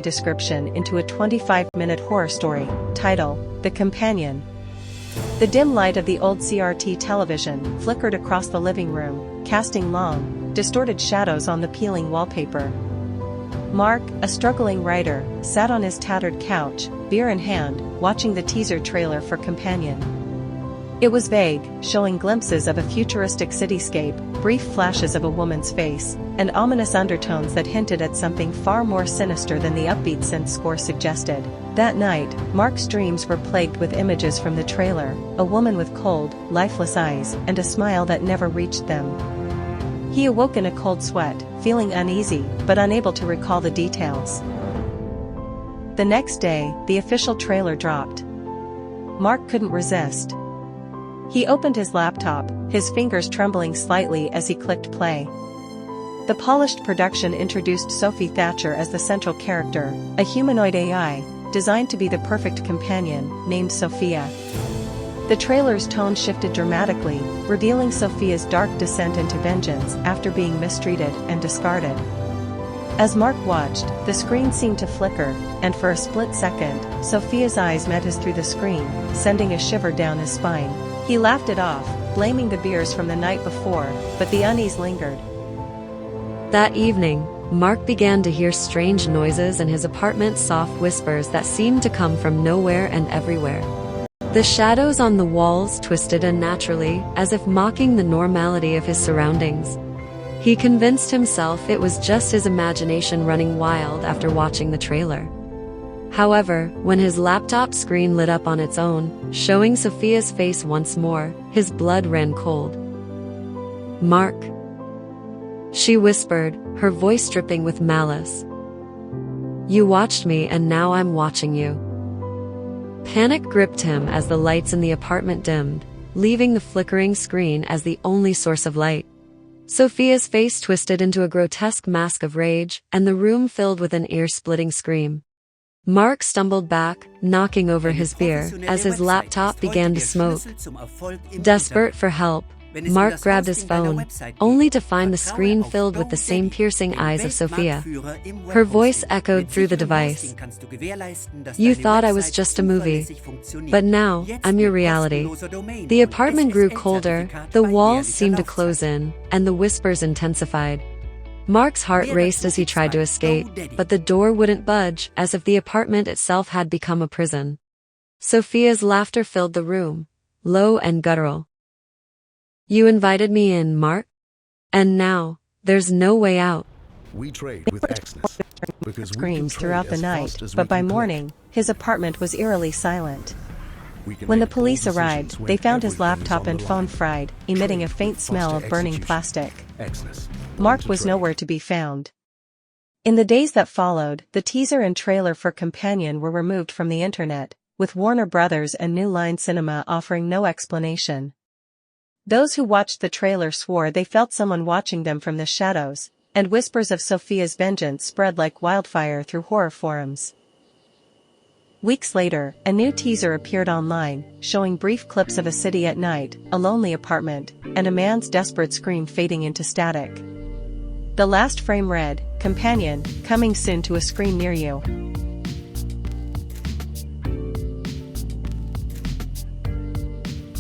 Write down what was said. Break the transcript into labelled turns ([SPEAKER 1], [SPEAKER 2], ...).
[SPEAKER 1] description into a 25-minute horror story. Title: The Companion. The dim light of the old CRT television flickered across the living room, casting long, distorted shadows on the peeling wallpaper. Mark, a struggling writer, sat on his tattered couch, beer in hand, watching the teaser trailer for Companion. It was vague, showing glimpses of a futuristic cityscape, brief flashes of a woman's face, and ominous undertones that hinted at something far more sinister than the upbeat synth score suggested. That night, Mark's dreams were plagued with images from the trailer, a woman with cold, lifeless eyes, and a smile that never reached them. He awoke in a cold sweat, feeling uneasy, but unable to recall the details. The next day, the official trailer dropped. Mark couldn't resist. He opened his laptop, his fingers trembling slightly as he clicked play. The polished production introduced Sophie Thatcher as the central character, a humanoid AI, designed to be the perfect companion, named Sophia. The trailer's tone shifted dramatically, revealing Sophia's dark descent into vengeance after being mistreated and discarded. As Mark watched, the screen seemed to flicker, and for a split second, Sophia's eyes met his through the screen, sending a shiver down his spine. He laughed it off, blaming the beers from the night before, but the unease lingered.
[SPEAKER 2] That evening, Mark began to hear strange noises in his apartment, soft whispers that seemed to come from nowhere and everywhere. The shadows on the walls twisted unnaturally, as if mocking the normality of his surroundings. He convinced himself it was just his imagination running wild after watching the trailer. However, when his laptop screen lit up on its own, showing Sophia's face once more, his blood ran cold. "Mark," she whispered, her voice dripping with malice. "You watched me and now I'm watching you." Panic gripped him as the lights in the apartment dimmed, leaving the flickering screen as the only source of light. Sophia's face twisted into a grotesque mask of rage, and the room filled with an ear-splitting scream. Mark stumbled back, knocking over his beer, as his laptop began to smoke. Desperate for help, Mark grabbed his phone, only to find the screen filled with the same piercing eyes of Sophia. Her voice echoed through the device. "You thought I was just a movie, but now, I'm your reality." The apartment grew colder, the walls seemed to close in, and the whispers intensified. Mark's heart raced as he tried to escape, but the door wouldn't budge, as if the apartment itself had become a prison. Sophia's laughter filled the room, low and guttural. "You invited me in, Mark? And now, there's no way out."
[SPEAKER 3] We trade with Xmas because
[SPEAKER 1] Screams throughout the night, but by morning, his apartment was eerily silent. When the police arrived, they found his laptop and phone fried, emitting a faint smell of burning plastic. Mark was nowhere to be found. In the days that followed, the teaser and trailer for Companion were removed from the internet, with Warner Brothers and New Line Cinema offering no explanation. Those who watched the trailer swore they felt someone watching them from the shadows, and whispers of Sophia's vengeance spread like wildfire through horror forums. Weeks later, a new teaser appeared online, showing brief clips of a city at night, a lonely apartment, and a man's desperate scream fading into static. The last frame read, "Companion, coming soon to a screen near you."